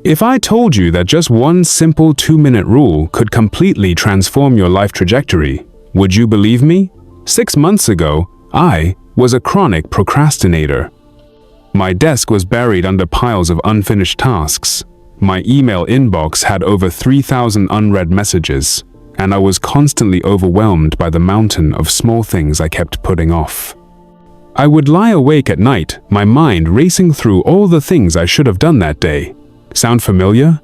If I told you that just one simple 2-minute rule could completely transform your life trajectory, would you believe me? 6 months ago, I was a chronic procrastinator. My desk was buried under piles of unfinished tasks. My email inbox had over 3,000 unread messages, and I was constantly overwhelmed by the mountain of small things I kept putting off. I would lie awake at night, my mind racing through all the things I should have done that day. Sound familiar?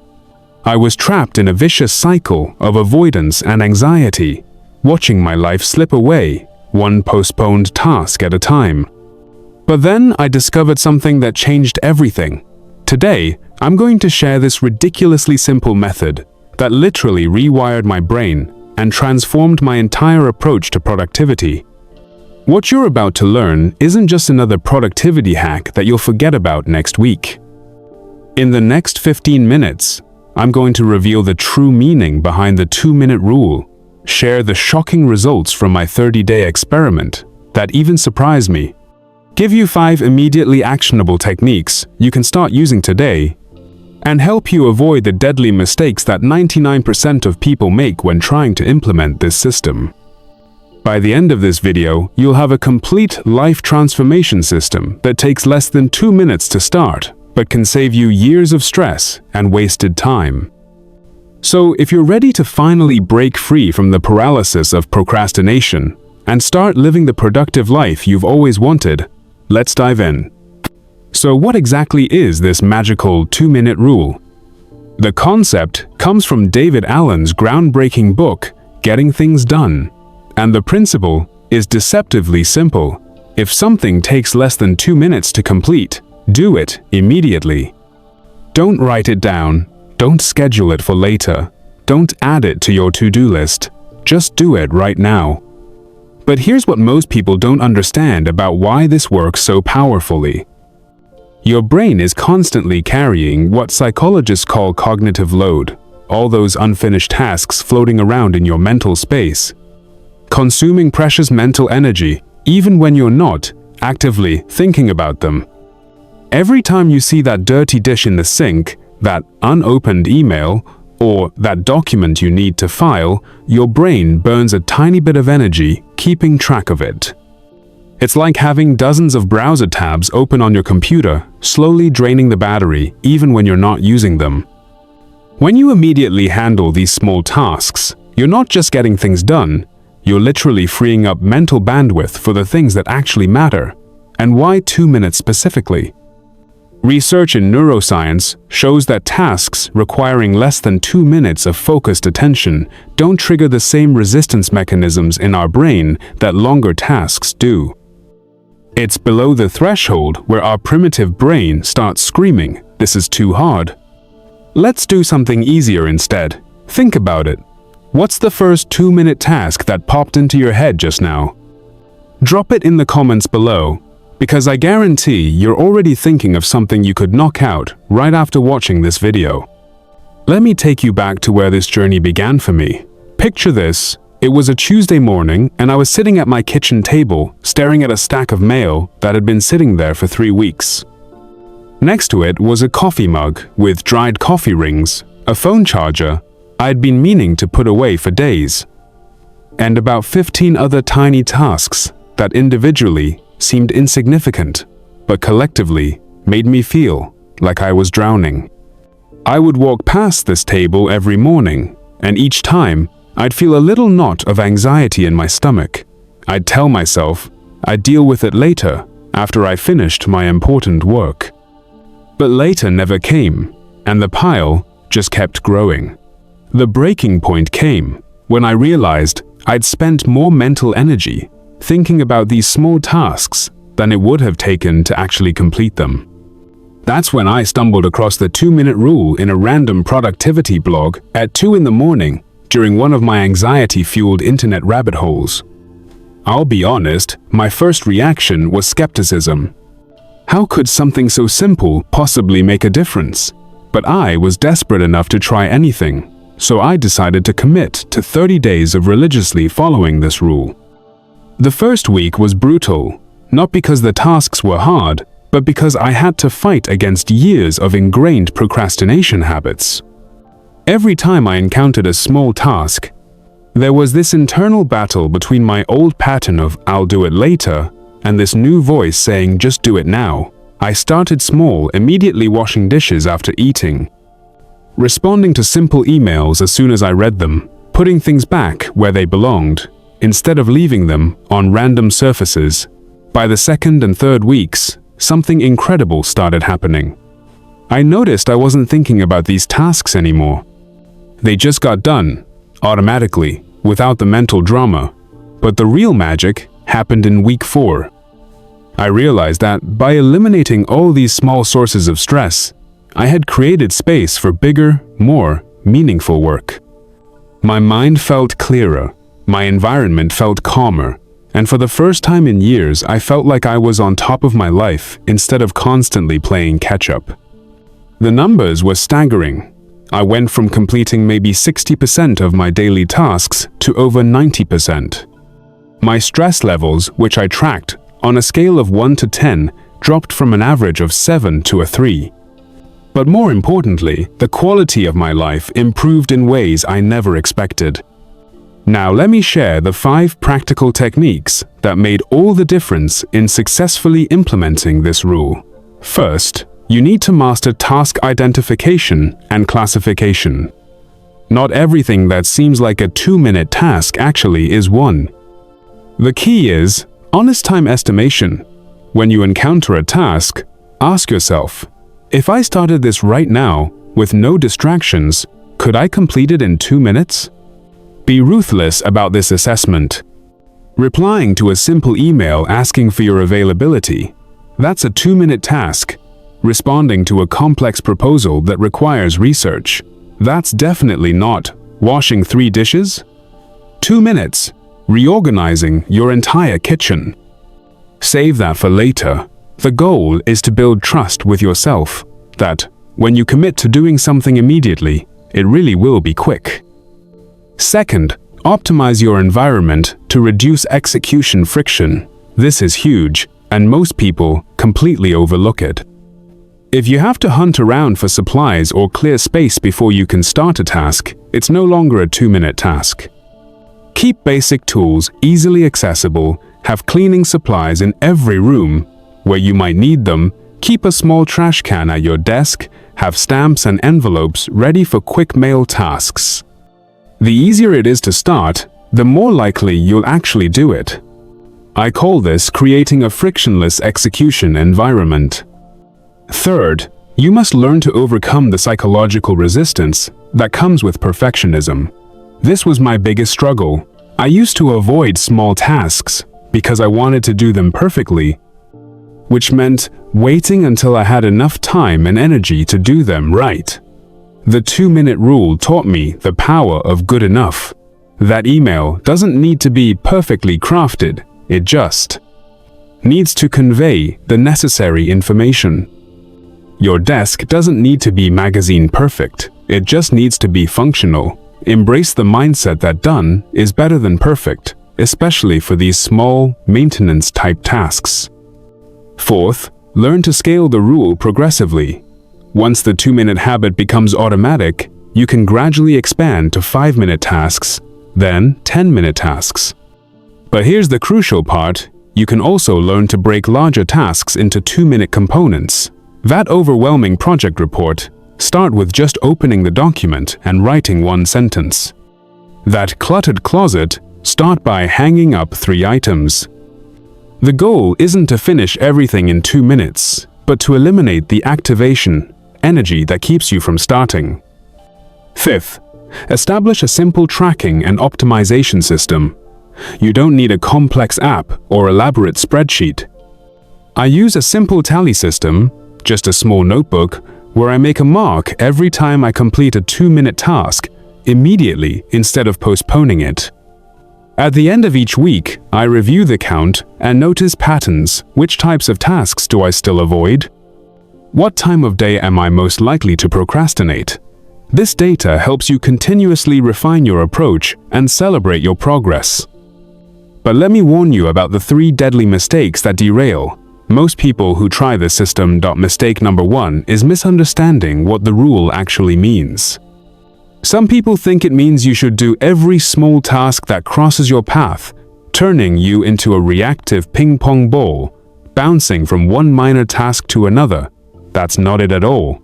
I was trapped in a vicious cycle of avoidance and anxiety, watching my life slip away, one postponed task at a time. But then I discovered something that changed everything. Today, I'm going to share this ridiculously simple method that literally rewired my brain and transformed my entire approach to productivity. What you're about to learn isn't just another productivity hack that you'll forget about next week. In the next 15 minutes, I'm going to reveal the true meaning behind the 2-minute rule, share the shocking results from my 30-day experiment that even surprised me, give you 5 immediately actionable techniques you can start using today, and help you avoid the deadly mistakes that 99% of people make when trying to implement this system. By the end of this video, you'll have a complete life transformation system that takes less than 2 minutes to start, but can save you years of stress and wasted time. So if you're ready to finally break free from the paralysis of procrastination and start living the productive life you've always wanted, let's dive in. So what exactly is this magical 2-minute rule? The concept comes from David Allen's groundbreaking book, Getting Things Done, and the principle is deceptively simple. If something takes less than 2 minutes to complete, do it immediately. Don't write it down, don't schedule it for later, don't add it to your to-do list, just do it right now. But here's what most people don't understand about why this works so powerfully. Your brain is constantly carrying what psychologists call cognitive load, all those unfinished tasks floating around in your mental space, consuming precious mental energy even when you're not actively thinking about them. Every time you see that dirty dish in the sink, that unopened email, or that document you need to file, your brain burns a tiny bit of energy keeping track of it. It's like having dozens of browser tabs open on your computer, slowly draining the battery even when you're not using them. When you immediately handle these small tasks, you're not just getting things done, you're literally freeing up mental bandwidth for the things that actually matter. And why 2 minutes specifically? Research in neuroscience shows that tasks requiring less than 2 minutes of focused attention don't trigger the same resistance mechanisms in our brain that longer tasks do. It's below the threshold where our primitive brain starts screaming, "This is too hard." Let's do something easier instead. Think about it. What's the first 2-minute task that popped into your head just now? Drop it in the comments below, because I guarantee you're already thinking of something you could knock out right after watching this video. Let me take you back to where this journey began for me. Picture this. It was a Tuesday morning and I was sitting at my kitchen table staring at a stack of mail that had been sitting there for 3 weeks. Next to it was a coffee mug with dried coffee rings, a phone charger I'd been meaning to put away for days, and about 15 other tiny tasks that individually seemed insignificant, but collectively made me feel like I was drowning. I would walk past this table every morning, and each time I'd feel a little knot of anxiety in my stomach. I'd tell myself I'd deal with it later, after I finished my important work. But later never came, and the pile just kept growing. The breaking point came when I realized I'd spent more mental energy thinking about these small tasks than it would have taken to actually complete them. That's when I stumbled across the 2-minute rule in a random productivity blog at 2 in the morning during one of my anxiety-fueled internet rabbit holes. I'll be honest, my first reaction was skepticism. How could something so simple possibly make a difference? But I was desperate enough to try anything, so I decided to commit to 30 days of religiously following this rule. The first week was brutal, not because the tasks were hard, but because I had to fight against years of ingrained procrastination habits. Every time I encountered a small task, there was this internal battle between my old pattern of "I'll do it later" and this new voice saying "just do it now." I started small, immediately washing dishes after eating, responding to simple emails as soon as I read them, putting things back where they belonged, instead of leaving them on random surfaces. By the second and third weeks, something incredible started happening. I noticed I wasn't thinking about these tasks anymore. They just got done, automatically, without the mental drama. But the real magic happened in week 4. I realized that by eliminating all these small sources of stress, I had created space for bigger, more meaningful work. My mind felt clearer, my environment felt calmer, and for the first time in years, I felt like I was on top of my life instead of constantly playing catch-up. The numbers were staggering. I went from completing maybe 60% of my daily tasks to over 90%. My stress levels, which I tracked on a scale of 1 to 10, dropped from an average of 7 to a 3. But more importantly, the quality of my life improved in ways I never expected. Now let me share the 5 practical techniques that made all the difference in successfully implementing this rule. First, you need to master task identification and classification. Not everything that seems like a 2-minute task actually is one. The key is honest time estimation. When you encounter a task, ask yourself, if I started this right now with no distractions, could I complete it in 2 minutes? Be ruthless about this assessment. Replying to a simple email asking for your availability, that's a 2-minute task. Responding to a complex proposal that requires research, that's definitely not. Washing 3 dishes? 2 minutes. Reorganizing your entire kitchen. Save that for later. The goal is to build trust with yourself, that when you commit to doing something immediately, it really will be quick. Second, optimize your environment to reduce execution friction. This is huge, and most people completely overlook it. If you have to hunt around for supplies or clear space before you can start a task, it's no longer a 2-minute task. Keep basic tools easily accessible, have cleaning supplies in every room where you might need them, keep a small trash can at your desk, have stamps and envelopes ready for quick mail tasks. The easier it is to start, the more likely you'll actually do it. I call this creating a frictionless execution environment. Third, you must learn to overcome the psychological resistance that comes with perfectionism. This was my biggest struggle. I used to avoid small tasks because I wanted to do them perfectly, which meant waiting until I had enough time and energy to do them right. The 2-minute rule taught me the power of good enough. That email doesn't need to be perfectly crafted, it just needs to convey the necessary information. Your desk doesn't need to be magazine perfect, it just needs to be functional. Embrace the mindset that done is better than perfect, especially for these small, maintenance-type tasks. Fourth, learn to scale the rule progressively. Once the 2-minute habit becomes automatic, you can gradually expand to 5-minute tasks, then 10-minute tasks. But here's the crucial part, you can also learn to break larger tasks into 2-minute components. That overwhelming project report, start with just opening the document and writing 1 sentence. That cluttered closet, start by hanging up 3 items. The goal isn't to finish everything in 2 minutes, but to eliminate the activation, energy that keeps you from starting. Fifth, establish a simple tracking and optimization system. You don't need a complex app or elaborate spreadsheet. I use a simple tally system, just a small notebook, where I make a mark every time I complete a 2-minute task, immediately instead of postponing it. At the end of each week, I review the count and notice patterns. Which types of tasks do I still avoid? What time of day am I most likely to procrastinate? This data helps you continuously refine your approach and celebrate your progress. But let me warn you about the 3 deadly mistakes that derail. Most people who try this system. Mistake number 1 is misunderstanding what the rule actually means. Some people think it means you should do every small task that crosses your path, turning you into a reactive ping-pong ball, bouncing from one minor task to another. That's not it at all.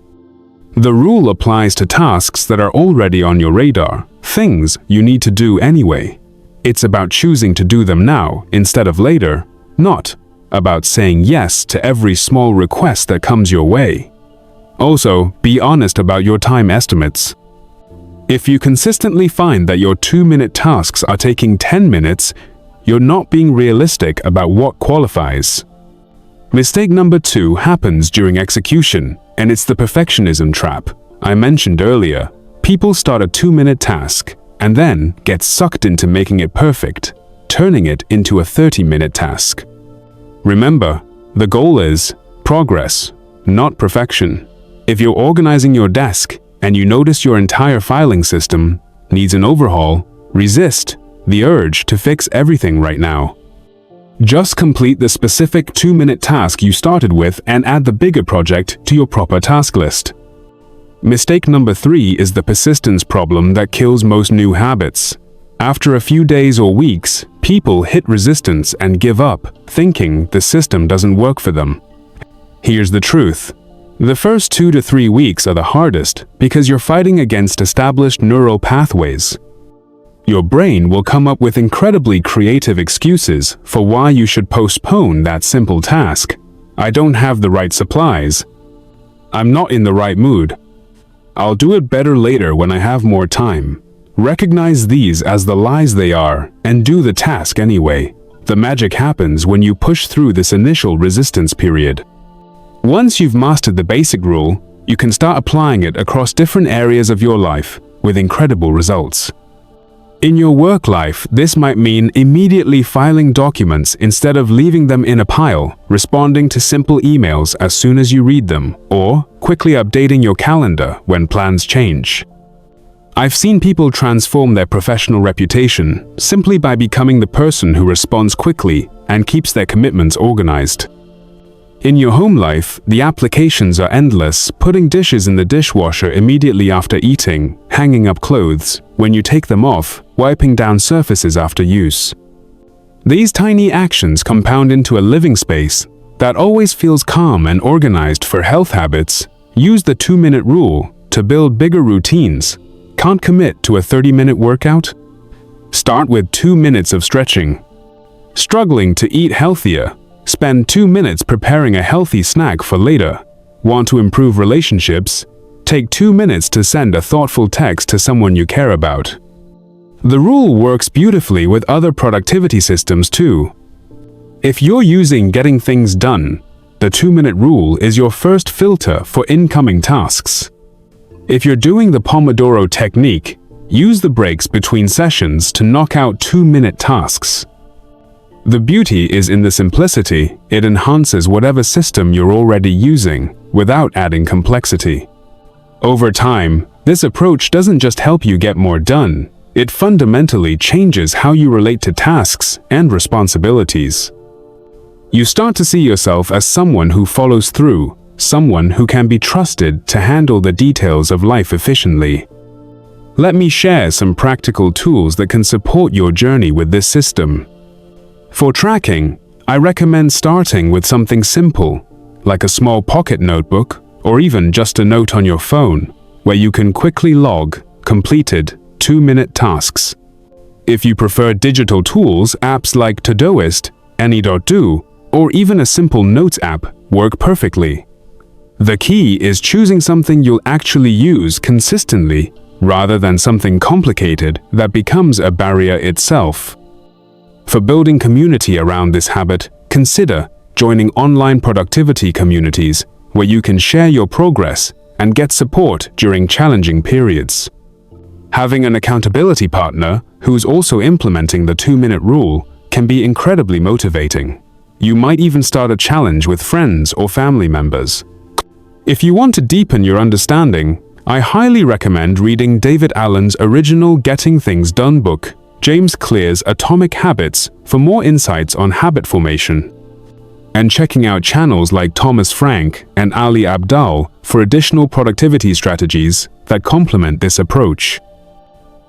The rule applies to tasks that are already on your radar, things you need to do anyway. It's about choosing to do them now instead of later, not about saying yes to every small request that comes your way. Also, be honest about your time estimates. If you consistently find that your 2-minute tasks are taking 10 minutes, you're not being realistic about what qualifies. Mistake number 2 happens during execution, and it's the perfectionism trap I mentioned earlier. People start a 2-minute task and then get sucked into making it perfect, turning it into a 30-minute task. Remember, the goal is progress, not perfection. If you're organizing your desk and you notice your entire filing system needs an overhaul, resist the urge to fix everything right now. Just complete the specific 2-minute task you started with and add the bigger project to your proper task list. Mistake number 3 is the persistence problem that kills most new habits. After a few days or weeks, people hit resistance and give up, thinking the system doesn't work for them. Here's the truth. The first 2 to 3 weeks are the hardest because you're fighting against established neural pathways. Your brain will come up with incredibly creative excuses for why you should postpone that simple task. I don't have the right supplies. I'm not in the right mood. I'll do it better later when I have more time. Recognize these as the lies they are and do the task anyway. The magic happens when you push through this initial resistance period. Once you've mastered the basic rule, you can start applying it across different areas of your life with incredible results. In your work life, this might mean immediately filing documents instead of leaving them in a pile, responding to simple emails as soon as you read them, or quickly updating your calendar when plans change. I've seen people transform their professional reputation simply by becoming the person who responds quickly and keeps their commitments organized. In your home life, the applications are endless, putting dishes in the dishwasher immediately after eating, hanging up clothes when you take them off, wiping down surfaces after use. These tiny actions compound into a living space that always feels calm and organized. For health habits, use the 2-minute rule to build bigger routines. Can't commit to a 30-minute workout? Start with 2 minutes of stretching. Struggling to eat healthier? Spend 2 minutes preparing a healthy snack for later. Want to improve relationships? Take 2 minutes to send a thoughtful text to someone you care about. The rule works beautifully with other productivity systems too. If you're using getting things done, the 2-minute rule is your first filter for incoming tasks. If you're doing the Pomodoro technique, use the breaks between sessions to knock out 2-minute tasks. The beauty is in the simplicity. It enhances whatever system you're already using without adding complexity. Over time, this approach doesn't just help you get more done, it fundamentally changes how you relate to tasks and responsibilities. You start to see yourself as someone who follows through, someone who can be trusted to handle the details of life efficiently. Let me share some practical tools that can support your journey with this system. For tracking, I recommend starting with something simple, like a small pocket notebook or even just a note on your phone, where you can quickly log completed 2-minute tasks. If you prefer digital tools, apps like Todoist, Any.do, or even a simple notes app work perfectly. The key is choosing something you'll actually use consistently rather than something complicated that becomes a barrier itself. For building community around this habit, consider joining online productivity communities where you can share your progress and get support during challenging periods. Having an accountability partner who's also implementing the 2-minute rule can be incredibly motivating. You might even start a challenge with friends or family members. If you want to deepen your understanding, I highly recommend reading David Allen's original Getting Things Done book, James Clear's Atomic Habits, for more insights on habit formation. and checking out channels like Thomas Frank and Ali Abdaal for additional productivity strategies that complement this approach.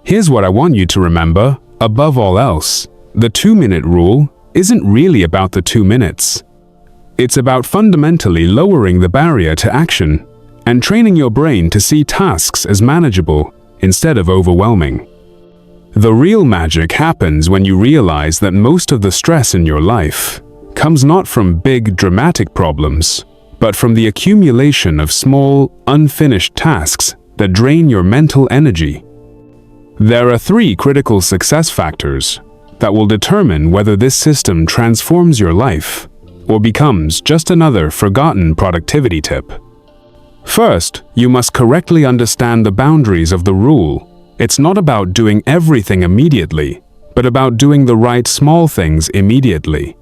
Here's what I want you to remember, above all else, the 2-minute rule isn't really about the 2 minutes. It's about fundamentally lowering the barrier to action and training your brain to see tasks as manageable instead of overwhelming. The real magic happens when you realize that most of the stress in your life comes not from big, dramatic problems, but from the accumulation of small, unfinished tasks that drain your mental energy. There are 3 critical success factors that will determine whether this system transforms your life or becomes just another forgotten productivity tip. First, you must correctly understand the boundaries of the rule. It's not about doing everything immediately, but about doing the right small things immediately.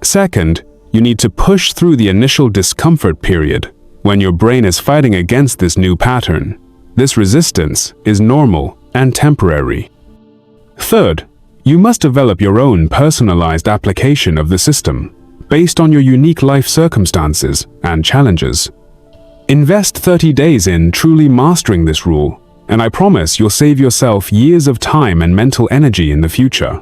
Second, you need to push through the initial discomfort period when your brain is fighting against this new pattern. This resistance is normal and temporary. Third, you must develop your own personalized application of the system based on your unique life circumstances and challenges. Invest 30 days in truly mastering this rule, and I promise you'll save yourself years of time and mental energy in the future.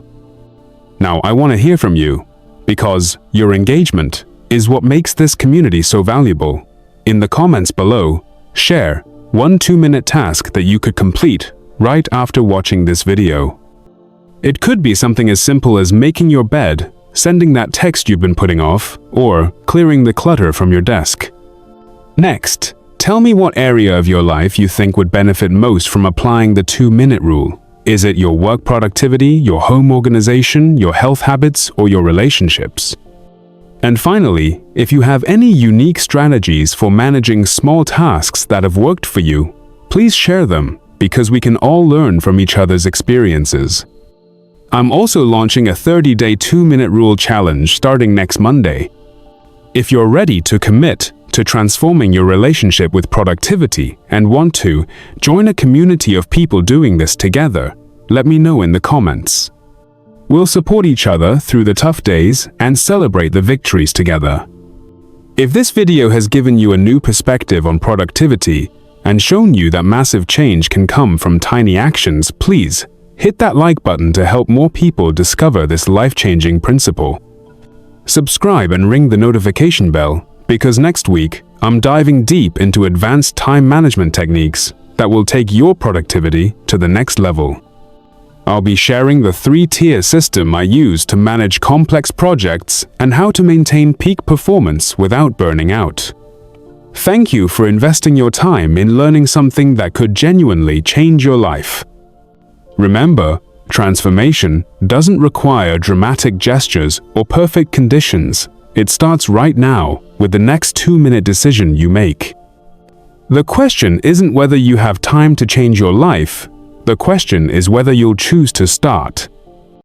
Now, I want to hear from you, because your engagement is what makes this community so valuable. In the comments below, share one 2-minute task that you could complete right after watching this video. It could be something as simple as making your bed, sending that text you've been putting off, or clearing the clutter from your desk. Next, tell me what area of your life you think would benefit most from applying the 2-minute rule. Is it your work productivity, your home organization, your health habits, or your relationships? And finally, if you have any unique strategies for managing small tasks that have worked for you, please share them, because we can all learn from each other's experiences. I'm also launching a 30-day 2-minute rule challenge starting next Monday. If you're ready to commit to transforming your relationship with productivity and want to join a community of people doing this together, let me know in the comments. We'll support each other through the tough days and celebrate the victories together. If this video has given you a new perspective on productivity and shown you that massive change can come from tiny actions, please hit that like button to help more people discover this life-changing principle. Subscribe and ring the notification bell, because next week, I'm diving deep into advanced time management techniques that will take your productivity to the next level. I'll be sharing the 3-tier system I use to manage complex projects and how to maintain peak performance without burning out. Thank you for investing your time in learning something that could genuinely change your life. Remember, transformation doesn't require dramatic gestures or perfect conditions. It starts right now with the next 2-minute decision you make. The question isn't whether you have time to change your life. The question is whether you'll choose to start.